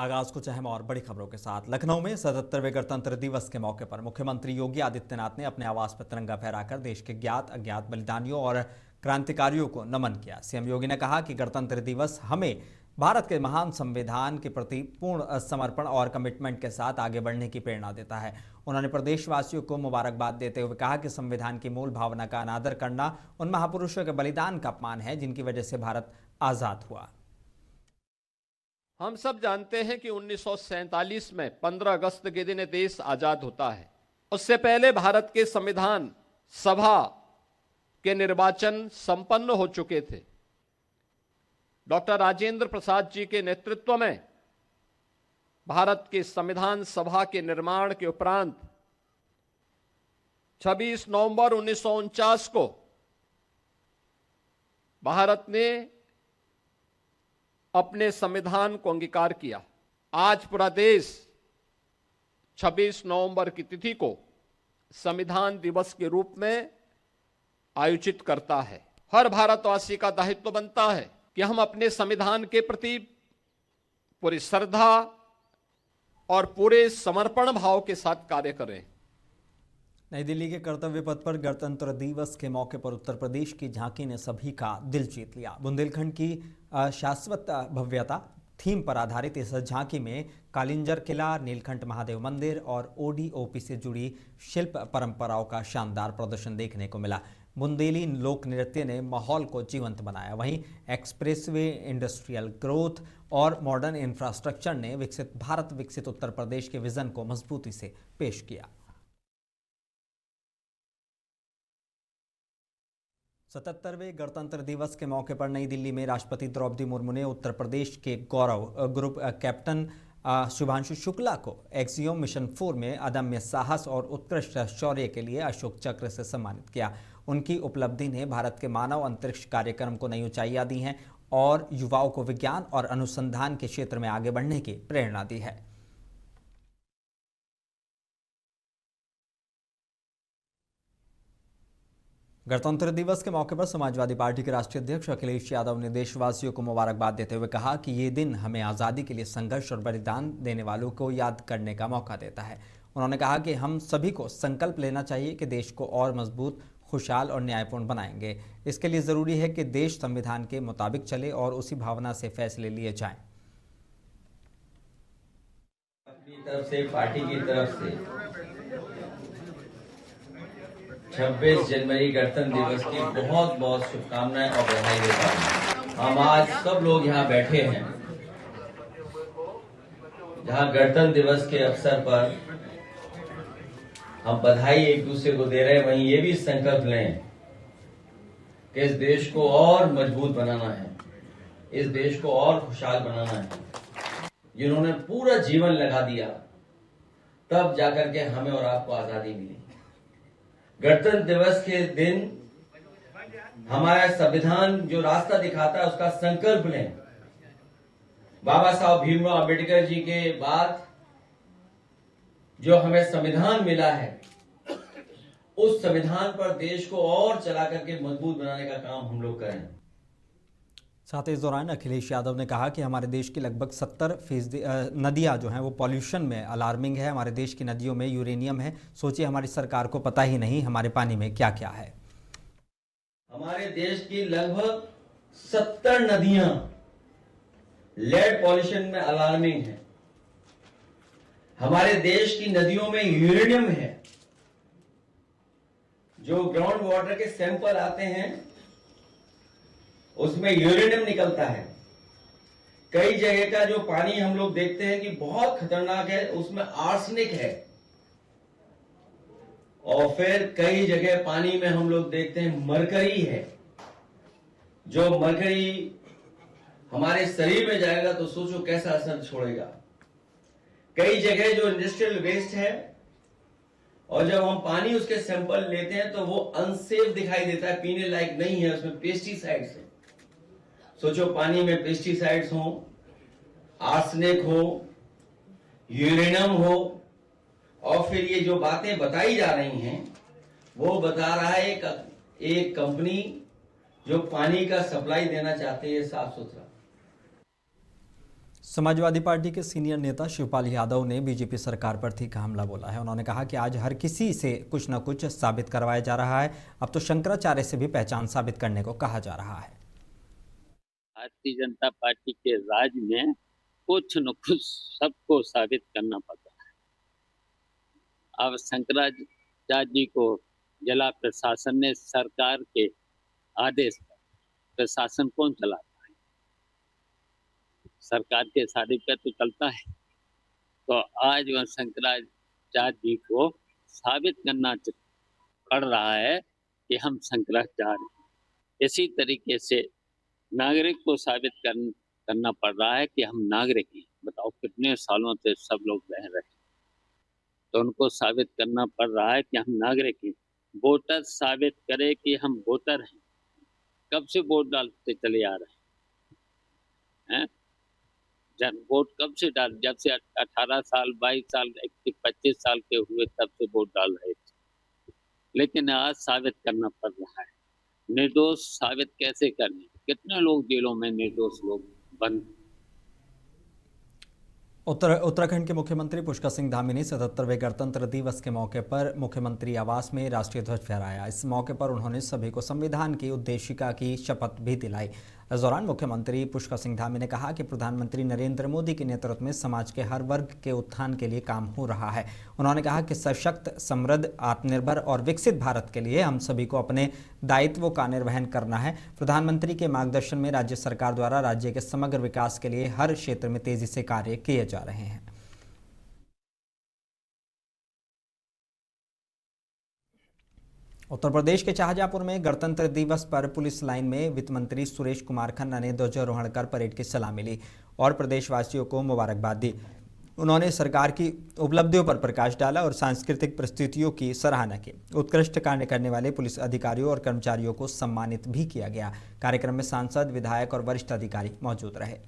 आगाज कुछ अहम और बड़ी खबरों के साथ। लखनऊ में 77वें गणतंत्र दिवस के मौके पर मुख्यमंत्री योगी आदित्यनाथ ने अपने आवास पर तिरंगा फहराकर देश के ज्ञात अज्ञात बलिदानियों और क्रांतिकारियों को नमन किया। सीएम योगी ने कहा कि गणतंत्र दिवस हमें भारत के महान संविधान के प्रति पूर्ण समर्पण और कमिटमेंट के साथ आगे बढ़ने की प्रेरणा देता है। उन्होंने प्रदेशवासियों को मुबारकबाद देते हुए कहा कि संविधान की मूल भावना का अनादर करना उन महापुरुषों के बलिदान का अपमान है जिनकी वजह से भारत आजाद हुआ। हम सब जानते हैं कि 1947 में 15 अगस्त के दिन देश आजाद होता है। उससे पहले भारत के संविधान सभा के निर्वाचन संपन्न हो चुके थे। डॉक्टर राजेंद्र प्रसाद जी के नेतृत्व में भारत के संविधान सभा के निर्माण के उपरांत 26 नवंबर 1949 को भारत ने अपने संविधान को अंगीकार किया। आज पूरा देश 26 नवंबर की तिथि को संविधान दिवस के रूप में आयोजित करता है। हर भारतवासी का दायित्व बनता है कि हम अपने संविधान के प्रति पूरी श्रद्धा और पूरे समर्पण भाव के साथ कार्य करें। नई दिल्ली के कर्तव्य पथ पर गणतंत्र दिवस के मौके पर उत्तर प्रदेश की झांकी ने सभी का दिल जीत लिया। बुंदेलखंड की शाश्वत भव्यता थीम पर आधारित इस झांकी में कालिंजर किला, नीलकंठ महादेव मंदिर और ओडीओपी से जुड़ी शिल्प परंपराओं का शानदार प्रदर्शन देखने को मिला। बुंदेली लोक नृत्य ने माहौल को जीवंत बनाया। वहीं एक्सप्रेसवे, इंडस्ट्रियल ग्रोथ और मॉडर्न इंफ्रास्ट्रक्चर ने विकसित भारत, विकसित उत्तर प्रदेश के विजन को मजबूती से पेश किया। 77वें गणतंत्र दिवस के मौके पर नई दिल्ली में राष्ट्रपति द्रौपदी मुर्मू ने उत्तर प्रदेश के गौरव ग्रुप कैप्टन शुभांशु शुक्ला को एक्सियोम मिशन 4 में अदम्य साहस और उत्कृष्ट शौर्य के लिए अशोक चक्र से सम्मानित किया। उनकी उपलब्धि ने भारत के मानव अंतरिक्ष कार्यक्रम को नई ऊंचाइयां दी हैं और युवाओं को विज्ञान और अनुसंधान के क्षेत्र में आगे बढ़ने की प्रेरणा दी है। गणतंत्र दिवस के मौके पर समाजवादी पार्टी के राष्ट्रीय अध्यक्ष अखिलेश यादव ने देशवासियों को मुबारकबाद देते हुए कहा कि ये दिन हमें आज़ादी के लिए संघर्ष और बलिदान देने वालों को याद करने का मौका देता है। उन्होंने कहा कि हम सभी को संकल्प लेना चाहिए कि देश को और मजबूत, खुशहाल और न्यायपूर्ण बनाएंगे। इसके लिए ज़रूरी है कि देश संविधान के मुताबिक चले और उसी भावना से फैसले लिए जाएं। अपनी तरफ से, पार्टी की तरफ से 26 जनवरी गणतंत्र दिवस की बहुत बहुत शुभकामनाएं और बधाई देता हूं। हम आज सब लोग यहाँ बैठे हैं जहाँ गणतंत्र दिवस के अवसर पर हम बधाई एक दूसरे को दे रहे हैं, वहीं ये भी संकल्प लें कि इस देश को और मजबूत बनाना है, इस देश को और खुशहाल बनाना है। जिन्होंने पूरा जीवन लगा दिया तब जाकर के हमें और आपको आजादी मिली। गणतंत्र दिवस के दिन हमारा संविधान जो रास्ता दिखाता है उसका संकल्प लें। बाबा साहब भीमराव अम्बेडकर जी के बाद जो हमें संविधान मिला है, उस संविधान पर देश को और चला करके मजबूत बनाने का काम हम लोग करें। साथ ही इस दौरान अखिलेश यादव ने कहा कि हमारे देश की लगभग 70% नदियां जो हैं वो पॉल्यूशन में अलार्मिंग है। हमारे देश की नदियों में यूरेनियम है। सोचिए, हमारी सरकार को पता ही नहीं हमारे पानी में क्या क्या है। हमारे देश की लगभग 70 नदियां लेड पॉल्यूशन में अलार्मिंग है। हमारे देश की नदियों में यूरेनियम है। जो ग्राउंड वाटर के सैंपल आते हैं उसमें यूरेनियम निकलता है। कई जगह का जो पानी हम लोग देखते हैं कि बहुत खतरनाक है, उसमें आर्सेनिक है। और फिर कई जगह पानी में हम लोग देखते हैं मरकरी है। जो मरकरी हमारे शरीर में जाएगा तो सोचो कैसा असर छोड़ेगा। कई जगह जो इंडस्ट्रियल वेस्ट है और जब हम पानी उसके सैंपल लेते हैं तो वो अनसेफ दिखाई देता है, पीने लायक नहीं है, उसमें पेस्टिसाइड्स है। सोचो पानी में पेस्टिसाइड्स हो, आर्सेनिक हो, यूरेनियम हो, और फिर ये जो बातें बताई जा रही हैं वो बता रहा है एक कंपनी जो पानी का सप्लाई देना चाहते हैं साफ सुथरा। समाजवादी पार्टी के सीनियर नेता शिवपाल यादव ने बीजेपी सरकार पर तीखा हमला बोला है। उन्होंने कहा कि आज हर किसी से कुछ न कुछ साबित करवाया जा रहा है। अब तो शंकराचार्य से भी पहचान साबित करने को कहा जा रहा है। भारतीय जनता पार्टी के राज में कुछ न कुछ सबको साबित करना पड़ता है। अब शंकराचार्य जी को जिला प्रशासन ने सरकार के आदेश पर प्रशासन कौन चलाता है? सरकार के आदेश पर तो चलता है। तो आज वह शंकराचार्य जी को साबित करना पड़ रहा है कि हम शंकराचार्य हैं। इसी तरीके से नागरिक को साबित करना पड़ रहा है कि हम नागरिक हैं। बताओ कितने सालों से सब लोग रह रहे हैं, तो उनको साबित करना पड़ रहा है कि हम नागरिक हैं। वोटर साबित करे कि हम वोटर हैं। कब से वोट डालते चले आ रहे हैं? जब वोट कब से जब से 18 साल 22 साल 25 साल के हुए तब से वोट डाल रहे थे, लेकिन आज साबित करना पड़ रहा है। निर्दोष साबित कैसे करने? कितने लोग जेलों में निर्दोष लोग बंद। उत्तराखंड के मुख्यमंत्री पुष्कर सिंह धामी ने 77वें गणतंत्र दिवस के मौके पर मुख्यमंत्री आवास में राष्ट्रीय ध्वज फहराया। इस मौके पर उन्होंने सभी को संविधान की उद्देशिका की शपथ भी दिलाई। इस दौरान मुख्यमंत्री पुष्कर सिंह धामी ने कहा कि प्रधानमंत्री नरेंद्र मोदी के नेतृत्व में समाज के हर वर्ग के उत्थान के लिए काम हो रहा है। उन्होंने कहा कि सशक्त, समृद्ध, आत्मनिर्भर और विकसित भारत के लिए हम सभी को अपने दायित्वों का निर्वहन करना है। प्रधानमंत्री के मार्गदर्शन में राज्य सरकार द्वारा राज्य के समग्र विकास के लिए हर क्षेत्र में तेजी से कार्य किए जा रहे हैं। उत्तर प्रदेश के शाहजहांपुर में गणतंत्र दिवस पर पुलिस लाइन में वित्त मंत्री सुरेश कुमार खन्ना ने ध्वजारोहण कर परेड की सलामी ली और प्रदेशवासियों को मुबारकबाद दी। उन्होंने सरकार की उपलब्धियों पर प्रकाश डाला और सांस्कृतिक प्रस्तुतियों की सराहना की। उत्कृष्ट कार्य करने वाले पुलिस अधिकारियों और कर्मचारियों को सम्मानित भी किया गया। कार्यक्रम में सांसद, विधायक और वरिष्ठ अधिकारी मौजूद रहे।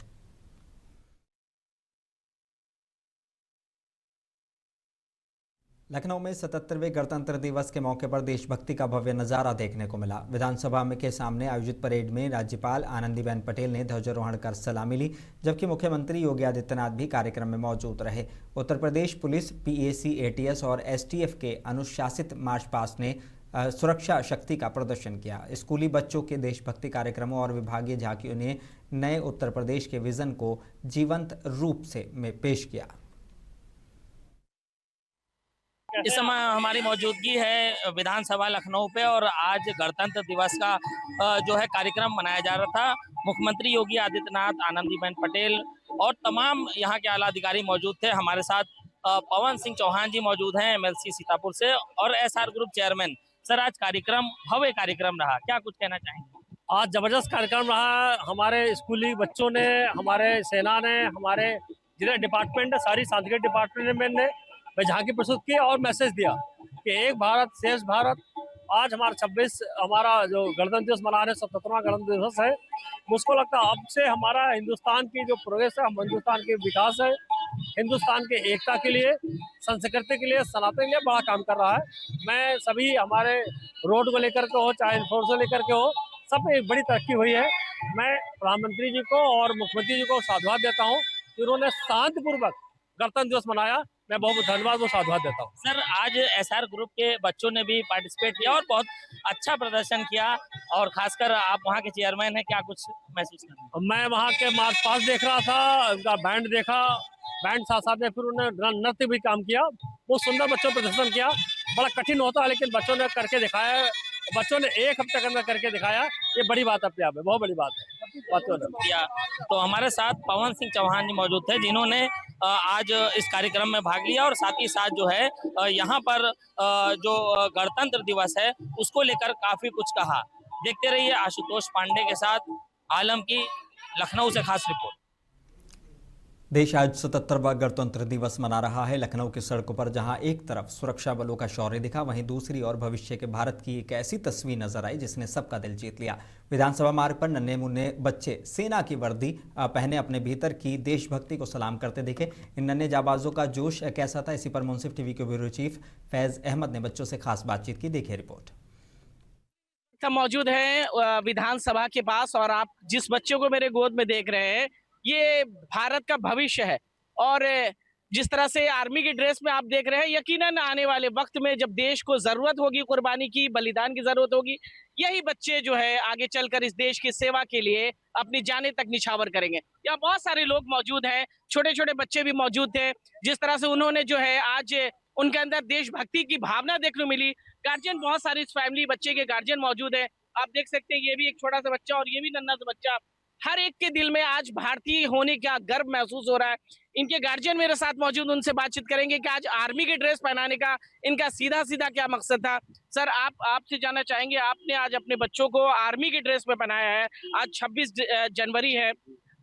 लखनऊ में 77वें गणतंत्र दिवस के मौके पर देशभक्ति का भव्य नजारा देखने को मिला। विधानसभा के सामने आयोजित परेड में राज्यपाल आनंदीबेन पटेल ने ध्वजारोहण कर सलामी ली, जबकि मुख्यमंत्री योगी आदित्यनाथ भी कार्यक्रम में मौजूद रहे। Uttar Pradesh police, PAC, ATS और एसटीएफ के अनुशासित मार्च पास्ट ने सुरक्षा शक्ति का प्रदर्शन किया। स्कूली बच्चों के देशभक्ति कार्यक्रमों और विभागीय झांकियों ने नए उत्तर प्रदेश के विजन को जीवंत रूप से पेश किया। इस समय हमारी मौजूदगी है विधानसभा लखनऊ पे और आज गणतंत्र दिवस का जो है कार्यक्रम मनाया जा रहा था। मुख्यमंत्री योगी आदित्यनाथ, आनंदीबेन पटेल और तमाम यहाँ के आला अधिकारी मौजूद थे। हमारे साथ पवन सिंह चौहान जी मौजूद हैं एमएलसी सीतापुर से और एसआर ग्रुप चेयरमैन। सर, आज कार्यक्रम भव्य कार्यक्रम रहा, क्या कुछ कहना चाहेंगे? आज जबरदस्त कार्यक्रम रहा। हमारे स्कूली बच्चों ने, हमारे सेना ने, हमारे जितने डिपार्टमेंट है, सारी सांस्कृतिक डिपार्टमेंट ने झांकी प्रस्तुत की और मैसेज दिया कि एक भारत श्रेष्ठ भारत। आज हमारा जो गणतंत्र दिवस मना रहे 77वां गणतंत्र दिवस है। मुझको लगता है अब से हमारा हिंदुस्तान की जो प्रोग्रेस है, हम हिंदुस्तान के विकास है, हिंदुस्तान के एकता के लिए, संस्कृति के लिए, सनातन के लिए बड़ा काम कर रहा है। मैं सभी हमारे रोड को लेकर के हो, चाहे फोर्स को लेकर के हो, सब में एक बड़ी तरक्की हुई है। मैं प्रधानमंत्री जी को और मुख्यमंत्री जी को साधुवाद देता हूँ कि उन्होंने शांतिपूर्वक गणतंत्र दिवस मनाया। मैं बहुत धन्यवाद और साधुवाद देता हूँ। सर, आज एसआर ग्रुप के बच्चों ने भी पार्टिसिपेट किया और बहुत अच्छा प्रदर्शन किया और खासकर आप वहाँ के चेयरमैन हैं, क्या कुछ महसूस कर? मैं वहाँ के मार्च पास्ट देख रहा था, उनका बैंड देखा, बैंड साथ साथ में फिर उन्होंने नृत्य भी काम किया। बहुत सुंदर बच्चों ने प्रदर्शन किया। बड़ा कठिन होता है लेकिन बच्चों ने करके दिखाया। बच्चों ने एक हफ्ते के अंदर करके दिखाया। ये बड़ी बात अपने आप में, बहुत बड़ी बात है बच्चों ने किया। तो हमारे साथ पवन सिंह चौहान जी मौजूद थे जिन्होंने आज इस कार्यक्रम में भाग लिया और साथ ही साथ जो है यहाँ पर जो गणतंत्र दिवस है उसको लेकर काफी कुछ कहा। देखते रहिए आशुतोष पांडे के साथ आलम की लखनऊ से खास रिपोर्ट। देश आज 77वां गणतंत्र दिवस मना रहा है। लखनऊ की सड़कों पर जहां एक तरफ सुरक्षा बलों का शौर्य दिखा, वहीं दूसरी ओर भविष्य के भारत की एक ऐसी तस्वीर नजर आई जिसने सबका दिल जीत लिया। विधानसभा मार्ग पर नन्हे मुन्ने बच्चे सेना की वर्दी पहने अपने भीतर की देशभक्ति को सलाम करते दिखे। इन नन्हे जाबाजों का जोश कैसा था, इसी पर मुंसिफ टीवी के ब्यूरो चीफ फैज अहमद ने बच्चों से खास बातचीत की। देखिए रिपोर्ट। मौजूद है विधानसभा के पास और आप जिस बच्चों को मेरे गोद में देख रहे हैं ये भारत का भविष्य है। और जिस तरह से आर्मी की ड्रेस में आप देख रहे हैं, यकीनन आने वाले वक्त में जब देश को जरूरत होगी कुर्बानी की, बलिदान की जरूरत होगी, यही बच्चे जो है आगे चलकर इस देश की सेवा के लिए अपनी जानें तक निछावर करेंगे। यहाँ बहुत सारे लोग मौजूद हैं, छोटे छोटे बच्चे भी मौजूद थे। जिस तरह से उन्होंने जो है आज उनके अंदर देशभक्ति की भावना देखने को मिली। गार्जियन, बहुत सारी इस फैमिली बच्चे के गार्जियन मौजूद है। आप देख सकते हैं, ये भी एक छोटा सा बच्चा और ये भी नन्हा सा बच्चा। हर एक के दिल में आज भारतीय होने का गर्व महसूस हो रहा है। इनके गार्जियन मेरे साथ मौजूद, उनसे बातचीत करेंगे कि आज आर्मी की ड्रेस पहनाने का इनका सीधा सीधा क्या मकसद था। सर, आपसे जानना चाहेंगे, आपने आज अपने बच्चों को आर्मी की ड्रेस में पहनाया है। आज 26 जनवरी है,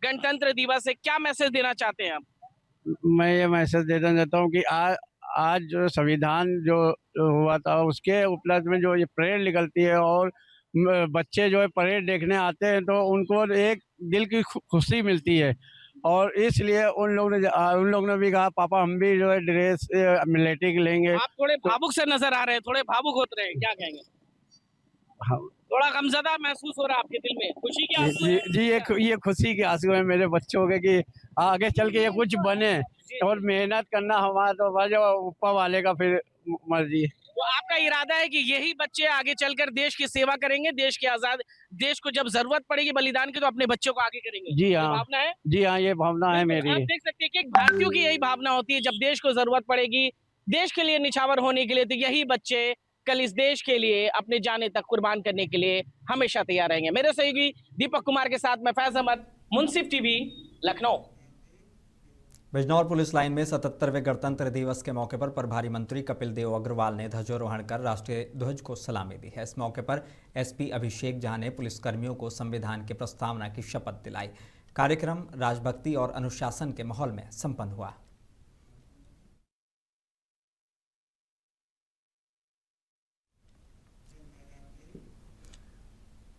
गणतंत्र दिवस है, क्या मैसेज देना चाहते हैं आप? मैं ये मैसेज देना चाहता हूँ कि आज जो संविधान जो हुआ था उसके उपलक्ष्य में जो ये परेड निकलती है और बच्चे जो है परेड देखने आते हैं तो उनको एक दिल की खुशी मिलती है। और इसलिए उन लोगों ने भी कहा पापा हम भी जो है ड्रेस मिलिट्री की लेंगे। आप थोड़े भावुक से नजर आ रहे हैं, थोड़े भावुक होते रहे, क्या कहेंगे? हाँ थोड़ा गमज़दा महसूस हो रहा है आपके दिल में, खुशी के आंसू जी हैं? जी, ये खुशी के आंसू है मेरे बच्चों के कि आगे चल के ये कुछ बने। और मेहनत करना हमारा तो ऊपर वाले का फिर मर्जी। तो आपका इरादा है कि यही बच्चे आगे चलकर देश की सेवा करेंगे, देश के आजाद, देश को जब जरूरत पड़ेगी बलिदान की तो अपने बच्चों को आगे करेंगे? जी ये हाँ, भावना है? जी हाँ, ये भावना है मेरी। आप देख सकते हैं कि एक भारतीयों की यही भावना होती है, जब देश को जरूरत पड़ेगी, देश के लिए निछावर होने के लिए, तो यही बच्चे कल इस देश के लिए अपने जाने तक कुर्बान करने के लिए हमेशा तैयार रहेंगे। मेरे सहयोगी दीपक कुमार के साथ मैं Faiz Ahmed, Munsif TV, Lucknow. Bijnor police line में 77वें गणतंत्र दिवस के मौके पर प्रभारी मंत्री कपिल देव अग्रवाल ने ध्वजारोहण कर राष्ट्रीय ध्वज को सलामी दी है। इस मौके पर एसपी अभिषेक झा ने पुलिसकर्मियों को संविधान की प्रस्तावना की शपथ दिलाई। कार्यक्रम राजभक्ति और अनुशासन के माहौल में संपन्न हुआ।